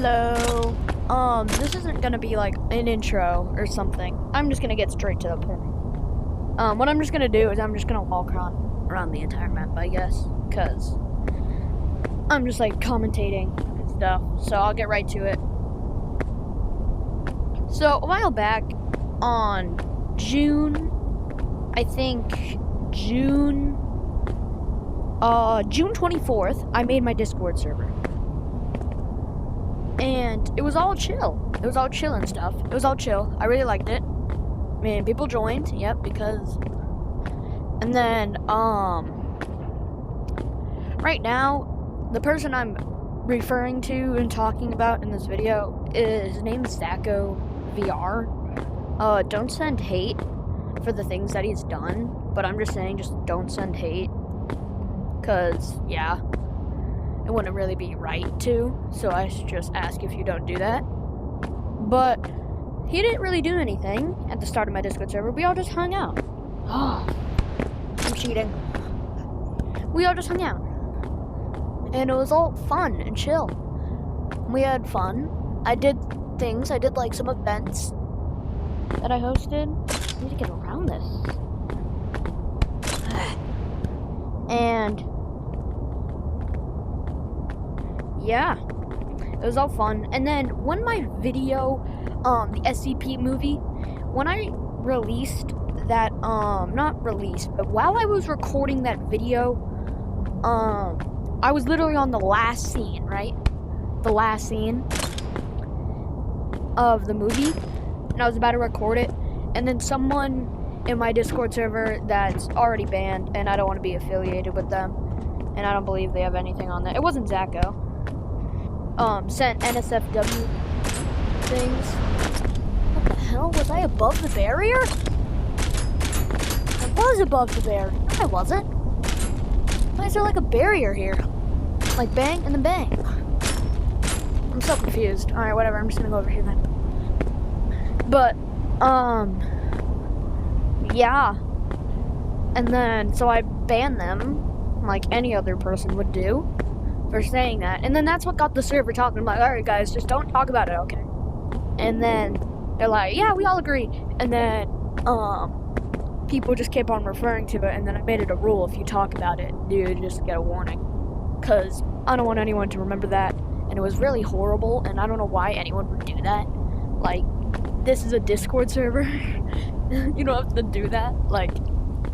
Hello. This isn't gonna be like an intro or something. I'm just gonna get straight to the point. What I'm just gonna do is I'm just gonna walk around the entire map, I guess, cause I'm just like commentating and stuff. So I'll get right to it. So a while back, on June 24th, I made my Discord server. And it was all chill. It was all chill and stuff. It was all chill. I really liked it. I mean, people joined, yep, because... And then, right now, the person I'm referring to and talking about in this video, his name is Zacko VR. Don't send hate for the things that he's done, but I'm just saying, just don't send hate. Cause, yeah, it wouldn't really be right to, so I should just ask if you don't do that. But he didn't really do anything at the start of my Discord server. We all just hung out. Oh, I'm cheating. We all just hung out. And it was all fun and chill. We had fun. I did things. I did like some events that I hosted. I need to get around this. And yeah, it was all fun. And then when my video, the SCP movie, when I released that, not released, but while I was recording that video, I was literally on the last scene, right? The last scene of the movie, and I was about to record it, and then someone in my Discord server that's already banned, and I don't want to be affiliated with them, and I don't believe they have anything on that. It wasn't Zacko. Sent NSFW things. What the hell? Was I above the barrier? I was above the barrier. No, I wasn't. Why is there like a barrier here? Like bang and then bang. I'm so confused. Alright, whatever. I'm just gonna go over here then. But, yeah. And then, so I banned them, like any other person would do, for saying that. And then that's what got the server talking. I'm like, alright guys, just don't talk about it, okay? And then, they're like, yeah, we all agree. And then, people just kept on referring to it, and then I made it a rule, if you talk about it, you just get a warning. Cause I don't want anyone to remember that, and it was really horrible, and I don't know why anyone would do that. Like, this is a Discord server. You don't have to do that. Like,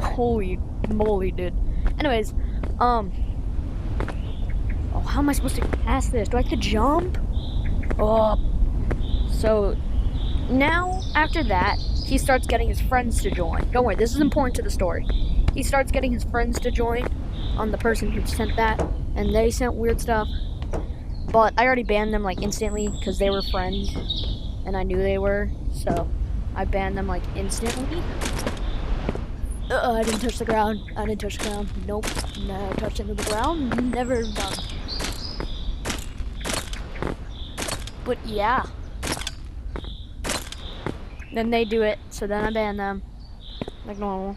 holy moly, dude. Anyways, oh, how am I supposed to get past this? Do I have to jump? Oh. So, now, after that, he starts getting his friends to join. Don't worry, this is important to the story. He starts getting his friends to join on the person who sent that, and they sent weird stuff. But I already banned them, like, instantly, because they were friends, and I knew they were, so I banned them, like, instantly. I didn't touch the ground. I didn't touch the ground. Nope. No touching the ground. Never done. But yeah. Then they do it, so then I ban them. Like normal.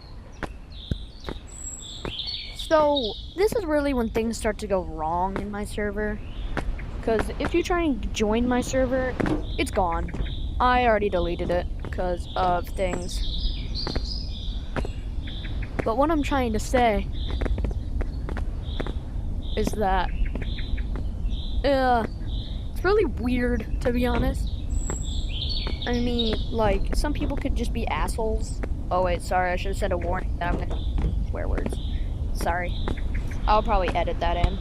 So, this is really when things start to go wrong in my server. Because if you try and join my server, it's gone. I already deleted it because of things. But what I'm trying to say is that it's really weird, to be honest. I mean, like, some people could just be assholes. Oh wait, sorry, I should have said a warning that I'm gonna swear words. Sorry. I'll probably edit that in.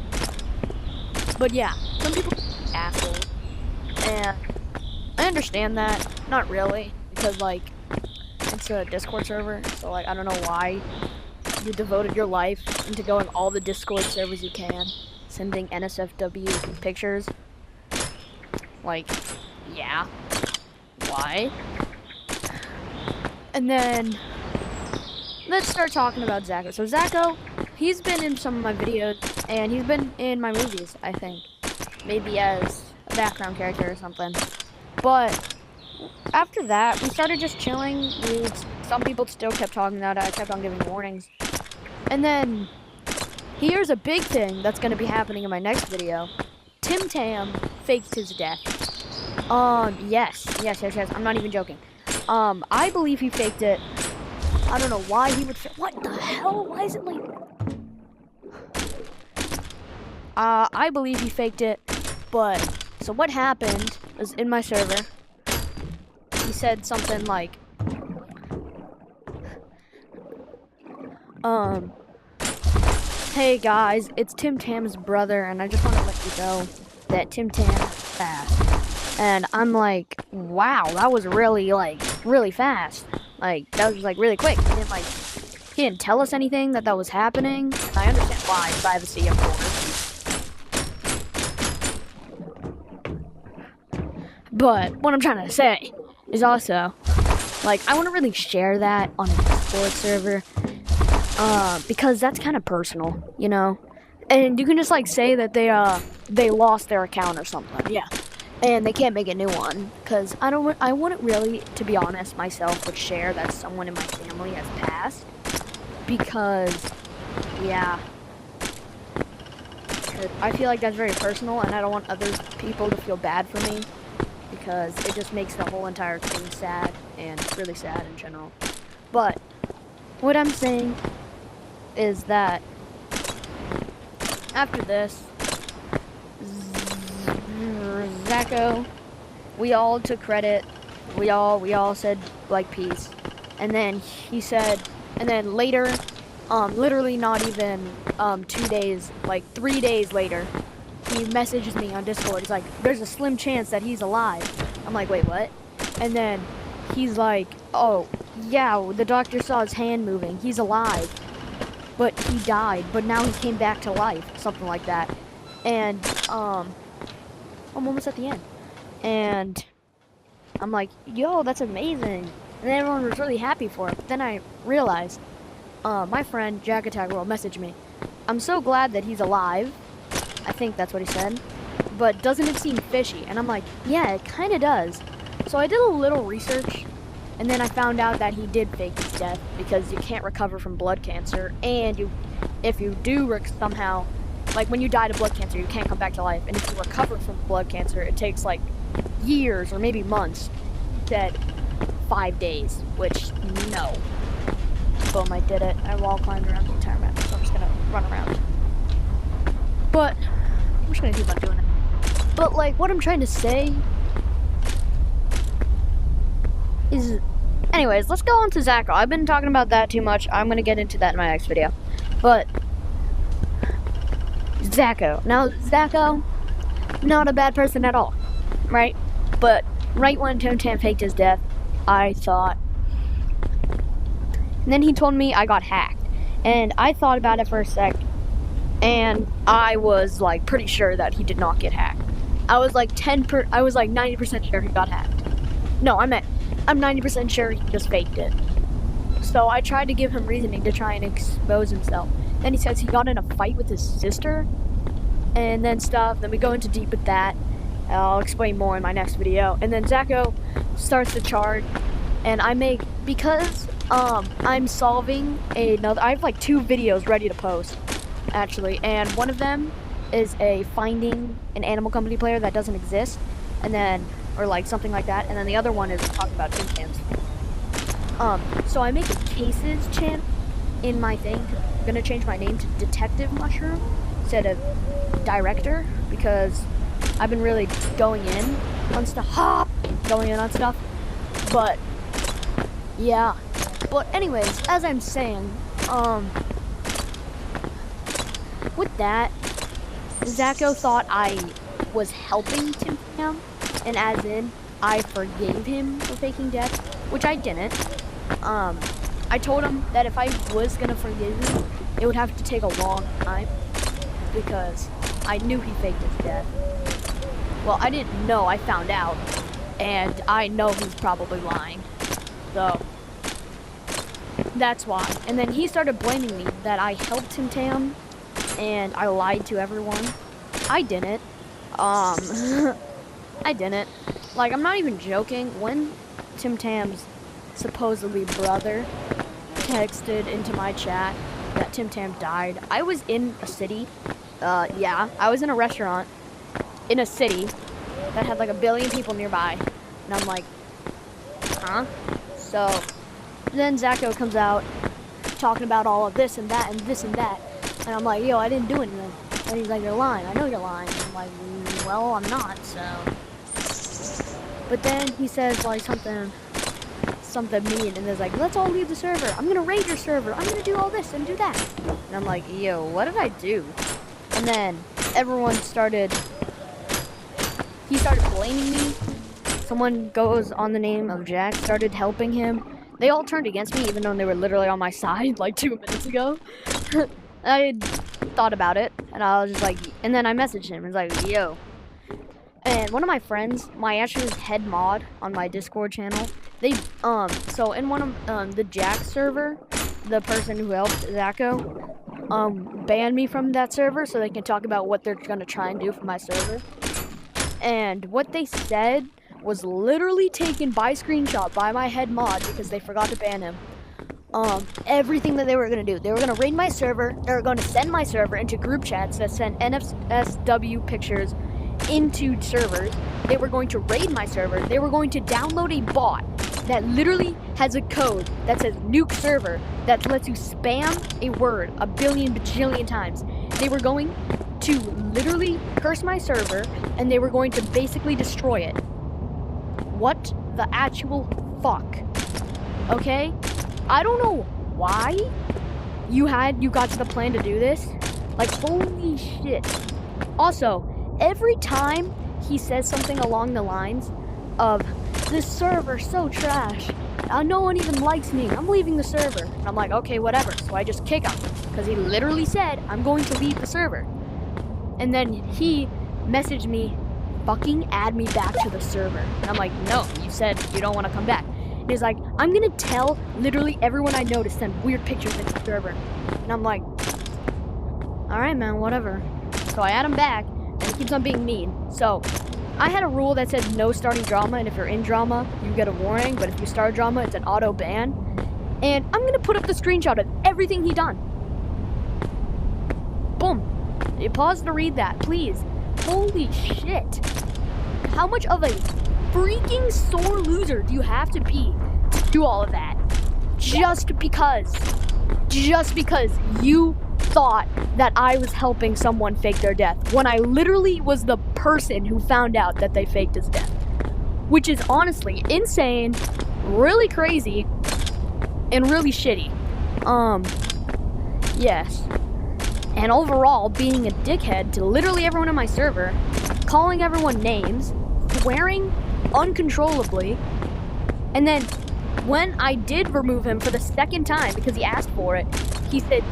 But yeah, some people could be assholes. And I understand that. Not really. Because, like, it's a Discord server, so, like, I don't know why you devoted your life into going all the Discord servers you can, sending NSFW pictures. Like, yeah. Why? And then, let's start talking about Zacko. So Zacko, he's been in some of my videos, and he's been in my movies, I think. Maybe as a background character or something. But after that, we started just chilling. Some people still kept talking about it. I kept on giving warnings. And then, here's a big thing that's going to be happening in my next video. Tim Tam faked his death. Yes. I'm not even joking. I believe he faked it. I don't know why he would. What the hell? Why is it like? I believe he faked it, but so what happened was in my server. He said something like, "Hey guys, it's Tim Tam's brother, and I just want to let you know that Tim Tam passed." And I'm like, "Wow, that was really fast. Like that was like really quick." He didn't tell us anything that was happening. And I understand why, privacy, of course. But what I'm trying to say is also, like, I wouldn't really share that on a Discord server, because that's kind of personal, you know? And you can just, like, say that they lost their account or something, yeah. And they can't make a new one, because I wouldn't really, to be honest, myself would share that someone in my family has passed, because, yeah, I feel like that's very personal, and I don't want other people to feel bad for me, because it just makes the whole entire thing sad, and really sad in general. But what I'm saying is that after this, Zacho, we all took credit. We all said like peace, and then he said, and then later, literally not even 2 days, like 3 days later, he messages me on Discord. He's like, "There's a slim chance that he's alive." I'm like, "Wait, what?" And then he's like, "Oh, yeah, the doctor saw his hand moving. He's alive. But he died, but now he came back to life." Something like that. And, I'm almost at the end. And I'm like, "Yo, that's amazing." And everyone was really happy for it. But then I realized, my friend, Jack Attack World, messaged me. "I'm so glad that he's alive." I think that's what he said. "But doesn't it seem fishy?" And I'm like, "Yeah, it kind of does." So I did a little research, and then I found out that he did fake his death because you can't recover from blood cancer, and if you do somehow, like when you die to blood cancer, you can't come back to life, and if you recover from blood cancer, it takes like years or maybe months. Said 5 days, which no. Boom, I did it. I wall climbed around the entire map, so I'm just gonna run around. But I'm just gonna keep on doing it. But like, what I'm trying to say is, anyways, let's go on to Zacho. I've been talking about that too much. I'm gonna get into that in my next video. But Zacho. Now, Zacho, not a bad person at all, right? But right when Tim Tam faked his death, I thought, and then he told me I got hacked, and I thought about it for a sec. And I was like pretty sure that he did not get hacked. I was like 90% sure he got hacked. No, I'm 90% sure he just faked it. So I tried to give him reasoning to try and expose himself. Then he says he got in a fight with his sister, and then stuff. Then we go into deep with that. I'll explain more in my next video. And then Zacho starts the charge, and because I'm solving another. I have like 2 videos ready to post, actually, and one of them is finding an Animal Company player that doesn't exist, and then, or like something like that, and then the other one is talking about Tim Tams. So I make a cases channel in my thing. I'm gonna change my name to Detective Mushroom instead of Director, because I've been really going in on stuff. But yeah. But anyways, as I'm saying, with that, Zacho thought I was helping Tim Tam, and as in, I forgave him for faking death, which I didn't. I told him that if I was gonna forgive him, it would have to take a long time, because I knew he faked his death. Well, I didn't know, I found out, and I know he's probably lying, so that's why. And then he started blaming me that I helped Tim Tam, and I lied to everyone. I didn't. I didn't. Like, I'm not even joking. When Tim Tam's supposedly brother texted into my chat that Tim Tam died, I was in a city. Yeah, I was in a restaurant, in a city that had like 1 billion people nearby. And I'm like, huh? So then Zacho comes out talking about all of this and that and this and that. And I'm like, yo, I didn't do anything. And he's like, you're lying. I know you're lying. And I'm like, well, I'm not, so. But then he says like something mean, and there's like, let's all leave the server. I'm gonna raid your server. I'm gonna do all this and do that. And I'm like, yo, what did I do? And then everyone he started blaming me. Someone goes on the name of Jack, started helping him. They all turned against me, even though they were literally on my side like 2 minutes ago. I thought about it, and I was just like, and then I messaged him, and was like, yo. And one of my friends, my actual head mod on my Discord channel, they, so in one of, the Jack server, the person who helped Zacho, banned me from that server so they can talk about what they're gonna try and do for my server. And what they said was literally taken by screenshot by my head mod because they forgot to ban him. Everything that they were gonna do. They were gonna raid my server, they were gonna send my server into group chats that send NSW pictures into servers. They were going to raid my server. They were going to download a bot that literally has a code that says nuke server that lets you spam a word 1 billion bajillion times. They were going to literally curse my server, and they were going to basically destroy it. What the actual fuck? Okay? I don't know why you got to the plan to do this. Like, holy shit. Also, every time he says something along the lines of, this server's so trash, no one even likes me, I'm leaving the server. And I'm like, okay, whatever. So I just kick him, because he literally said, I'm going to leave the server. And then he messaged me, fucking add me back to the server. And I'm like, no, you said you don't want to come back. And he's like, I'm gonna tell literally everyone I know to send weird pictures into the server. And I'm like, alright man, whatever. So I add him back, and he keeps on being mean. So I had a rule that said no starting drama, and if you're in drama, you get a warning, but if you start drama, it's an auto ban. And I'm gonna put up the screenshot of everything he done. Boom. You pause to read that, please. Holy shit. How much of a freaking sore loser do you have to be to do all of that? Just because you thought that I was helping someone fake their death, when I literally was the person who found out that they faked his death. Which is honestly insane, really crazy, and really shitty. Yes. And overall, being a dickhead to literally everyone on my server, calling everyone names, swearing uncontrollably, and then when I did remove him for the second time because he asked for it, he said,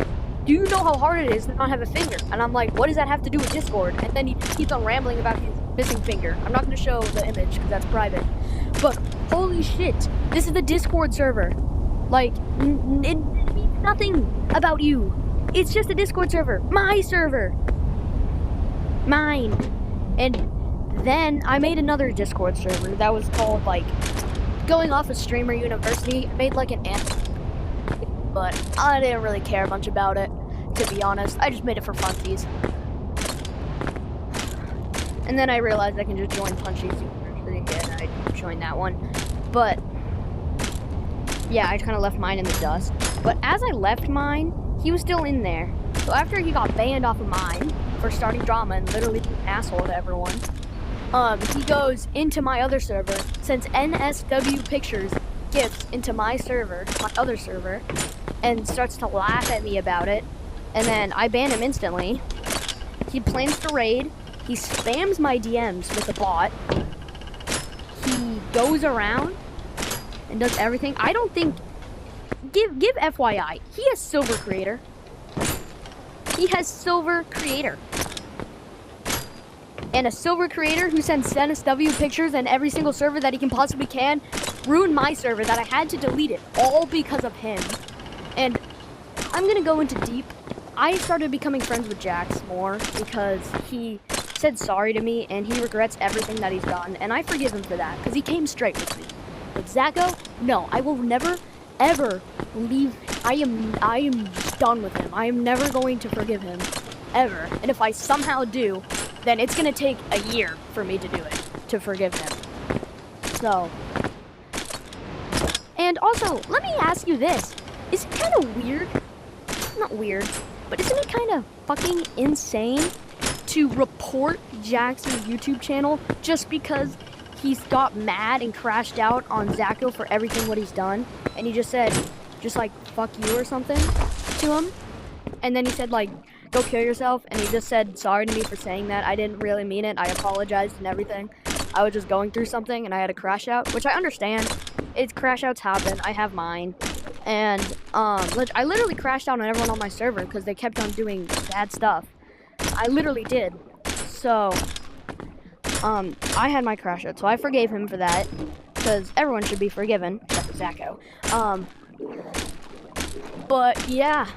do you know how hard it is to not have a finger? And I'm like, what does that have to do with Discord? And then he keeps on rambling about his missing finger. I'm not going to show the image because that's private. But holy shit, this is the Discord server. Like, it means nothing about you. It's just a Discord server. My server. Mine. And then I made another Discord server that was called, like, going off of Streamer University. I made, like, an anthem. But I didn't really care much about it, to be honest. I just made it for funsies. And then I realized I can just join Punchy's University, and I joined that one. But, yeah, I kind of left mine in the dust. But as I left mine, he was still in there. So after he got banned off of mine for starting drama and literally being an asshole to everyone, he goes into my other server, sends NSW pictures, gifts into my server, my other server, and starts to laugh at me about it. And then I ban him instantly. He plans to raid. He spams my DMs with a bot. He goes around and does everything. I don't think... Give FYI, he has Silver Creator. He has Silver Creator. And a Silver Creator who sends NSW pictures and every single server that he can possibly can ruined my server that I had to delete it, all because of him. And I'm gonna go into deep. I started becoming friends with Jax more because he said sorry to me and he regrets everything that he's done, and I forgive him for that because he came straight with me. But Zacho, no, I will never ever leave. I am done with him. I am never going to forgive him, ever. And if I somehow do, then it's gonna take a year for me to do it, to forgive him. So, and also, let me ask you this. Is it kind of weird? Not weird, but isn't it kind of fucking insane to report Jackson's YouTube channel just because he's got mad and crashed out on Zacho for everything what he's done, and he just said, just like, fuck you or something to him, and then he said, like, go kill yourself, and he just said sorry to me for saying that. I didn't really mean it. I apologized and everything. I was just going through something, and I had a crash out, which I understand. It's crash outs happen. I have mine. And, I literally crashed out on everyone on my server because they kept on doing bad stuff. I literally did. So, I had my crash out, so I forgave him for that, because everyone should be forgiven, except for Zacho. But, yeah.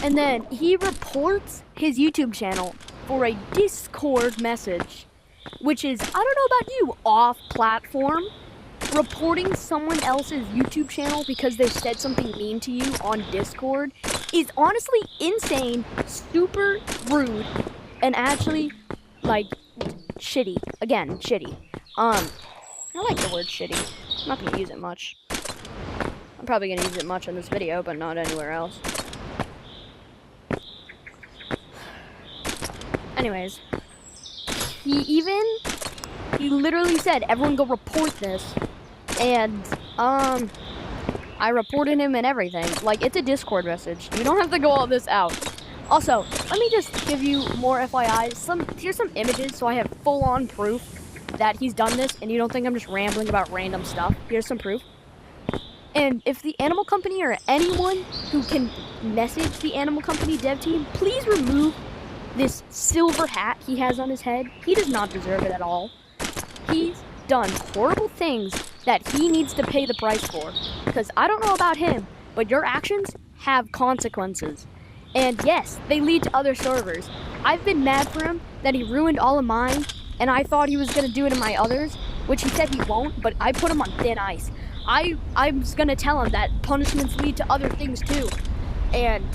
And then, he reports his YouTube channel for a Discord message, which is, I don't know about you, off-platform. Reporting someone else's YouTube channel because they said something mean to you on Discord is honestly insane, super rude, and actually, like, shitty. Again, shitty. I like the word shitty. I'm not gonna use it much. I'm probably gonna use it much in this video, but not anywhere else. Anyways, he literally said, everyone go report this. And, I reported him and everything. Like, it's a Discord message. You don't have to go all this out. Also, let me just give you more FYI. Here's some images, so I have full-on proof that he's done this, and you don't think I'm just rambling about random stuff. Here's some proof. And if the Animal Company or anyone who can message the Animal Company dev team, please remove this silver hat he has on his head. He does not deserve it at all. He's done horrible things that he needs to pay the price for. Because I don't know about him, but your actions have consequences. And yes, they lead to other servers. I've been mad for him that he ruined all of mine, and I thought he was going to do it in my others, which he said he won't, but I put him on thin ice. I was going to tell him that punishments lead to other things too, and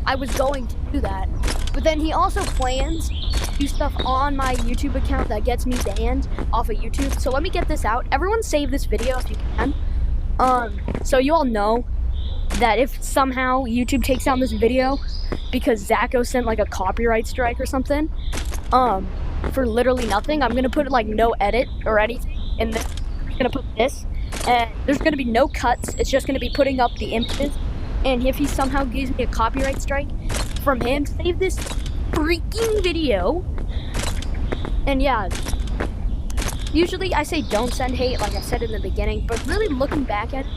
I was going to do that. But then he also plans to do stuff on my YouTube account that gets me banned off of YouTube. So let me get this out. Everyone save this video if you can. So you all know that if somehow YouTube takes down this video because Zacho sent like a copyright strike or something, for literally nothing, I'm gonna put like no edit or anything, and then I'm gonna put this, and there's gonna be no cuts. It's just gonna be putting up the images. And if he somehow gives me a copyright strike from him, save this freaking video. And yeah, usually I say don't send hate, like I said in the beginning, but really looking back at it,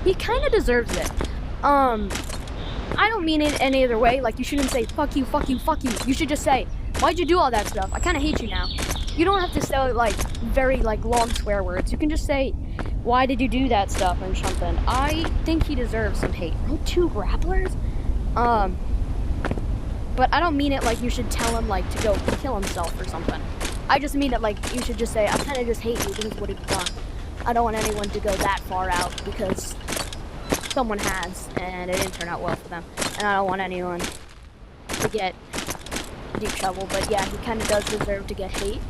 he kind of deserves it. I don't mean it any other way. Like, you shouldn't say fuck you, fuck you, fuck you. You should just say, why'd you do all that stuff? I kind of hate you now. You don't have to say like very like long swear words. You can just say, why did you do that stuff or something. I think he deserves some hate. Oh, 2 grapplers? But I don't mean it like you should tell him like to go kill himself or something. I just mean it like you should just say, I kind of just hate you because of what he's done. I don't want anyone to go that far out because someone has, and it didn't turn out well for them. And I don't want anyone to get deep trouble. But yeah, he kind of does deserve to get hate.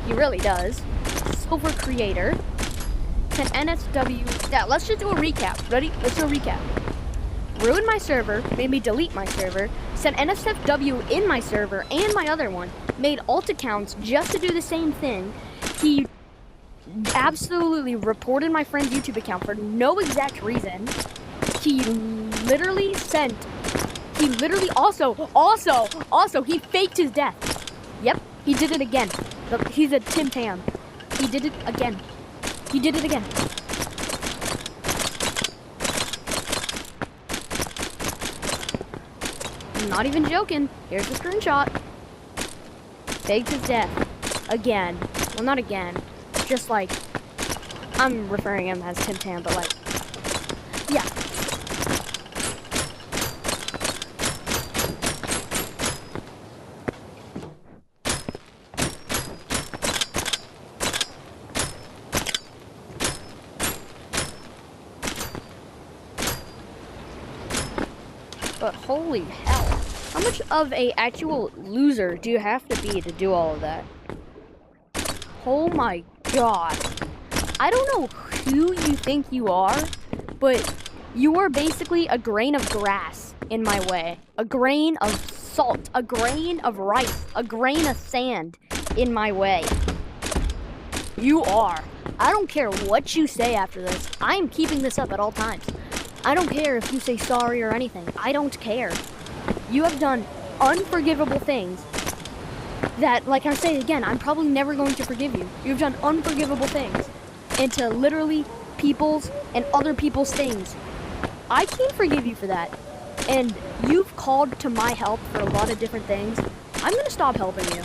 He really does. Silver Creator. Can NSW... Yeah, let's just do a recap. Ready? Let's do a recap. Ruined my server, made me delete my server, sent NSFW in my server and my other one, made alt accounts just to do the same thing. He absolutely reported my friend's YouTube account for no exact reason. He literally also, he faked his death. Yep, he did it again. He's a Tim Tam. He did it again. He did it again. I'm not even joking. Here's the screenshot. Faked his death. Again. Well, not again. Just like, I'm referring him as Tim Tam, but like, yeah. But holy hell. How much of a actual loser do you have to be to do all of that? Oh my god. I don't know who you think you are, but you are basically a grain of grass in my way. A grain of salt, a grain of rice, a grain of sand in my way. You are. I don't care what you say after this. I am keeping this up at all times. I don't care if you say sorry or anything. I don't care. You have done unforgivable things that, like I say again, I'm probably never going to forgive you. You've done unforgivable things into literally people's and other people's things. I can't forgive you for that. And you've called to my help for a lot of different things. I'm gonna stop helping you.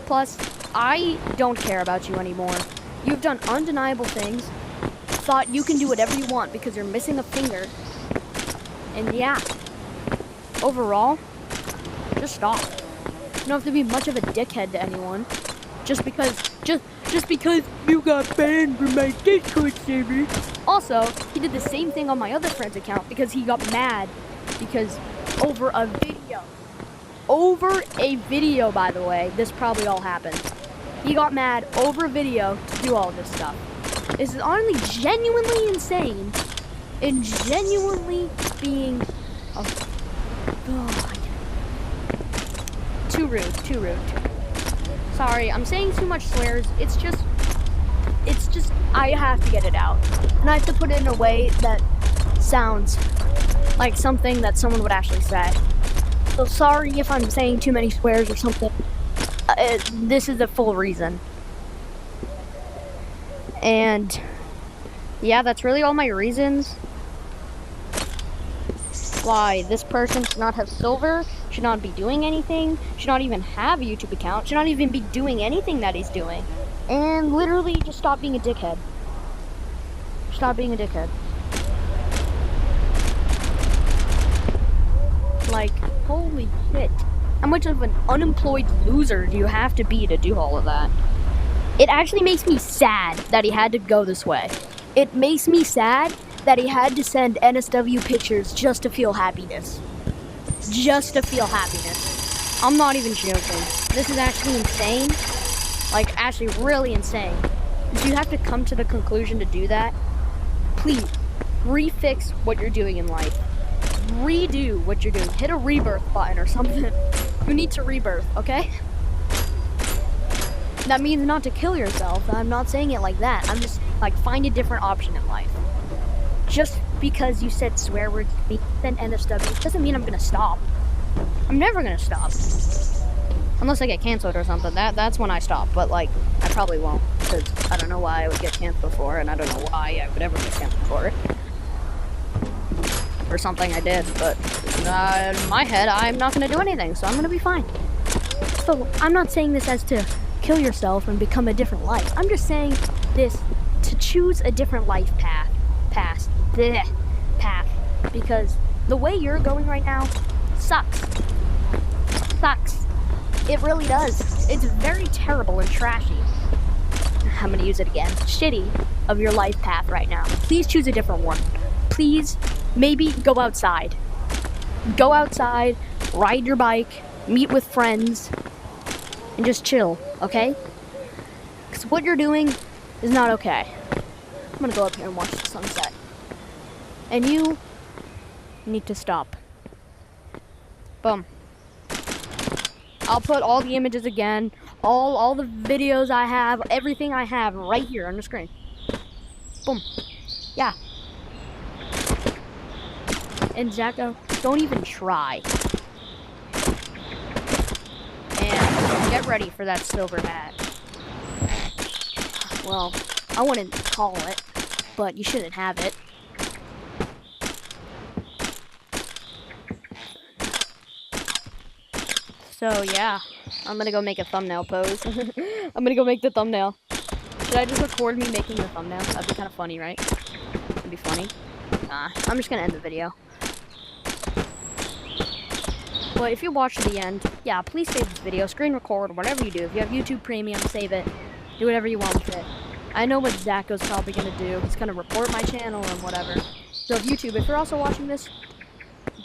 Plus, I don't care about you anymore. You've done undeniable things. Thought you can do whatever you want because you're missing a finger. And yeah. Overall, just stop. You don't have to be much of a dickhead to anyone. Just because you got banned from my Discord server. Also, he did the same thing on my other friend's account because he got mad because over a video. Over a video, by the way. This probably all happened. He got mad over a video to do all this stuff. This is honestly genuinely insane and genuinely being a god. Too rude, too rude. Sorry, I'm saying too much swears. It's just, I have to get it out. And I have to put it in a way that sounds like something that someone would actually say. So sorry if I'm saying too many swears or something. This is the full reason. And yeah, that's really all my reasons why this person should not have silver, should not be doing anything, should not even have a YouTube account, should not even be doing anything that he's doing. And literally just stop being a dickhead. Stop being a dickhead. Like, holy shit. How much of an unemployed loser do you have to be to do all of that? It actually makes me sad that he had to go this way. It makes me sad that he had to send NSW pictures just to feel happiness. Just to feel happiness. I'm not even joking. This is actually insane. Like, actually really insane. If you have to come to the conclusion to do that, please, refix what you're doing in life. Redo what you're doing. Hit a rebirth button or something. You need to rebirth, okay? That means not to kill yourself. I'm not saying it like that. I'm just, like, find a different option in life. Just because you said swear words to me, then NSW, doesn't mean I'm gonna stop. I'm never gonna stop. Unless I get canceled or something. That's when I stop. But, like, I probably won't. Because I don't know why I would get canceled for, and I don't know why I would ever get canceled for it. Or something I did, but in my head, I'm not gonna do anything, so I'm gonna be fine. So, I'm not saying this as to kill yourself and become a different life. I'm just saying this to choose a different life path. Because the way you're going right now sucks. Sucks. It really does. It's very terrible and trashy. I'm gonna use it again. Shitty of your life path right now. Please choose a different one. Please, maybe go outside. Go outside, ride your bike, meet with friends, and just chill, okay? Because what you're doing is not okay. I'm gonna go up here and watch the sunset. And you need to stop. Boom. I'll put all the images again, all the videos I have, everything I have right here on the screen. Boom. Yeah. And Zacko, don't even try. And get ready for that silver hat. Well, I wouldn't call it, but you shouldn't have it. So yeah, I'm gonna go make a thumbnail pose. I'm gonna go make the thumbnail. Should I just record me making the thumbnail? That'd be kind of funny, right? That'd be funny. Nah, I'm just gonna end the video. But if you watch to the end, yeah, please save this video, screen record, whatever you do. If you have YouTube Premium, save it. Do whatever you want with it. I know what Zacko's probably gonna do. He's gonna report my channel and whatever. So if YouTube, if you're also watching this,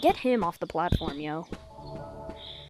Get him off the platform, yo.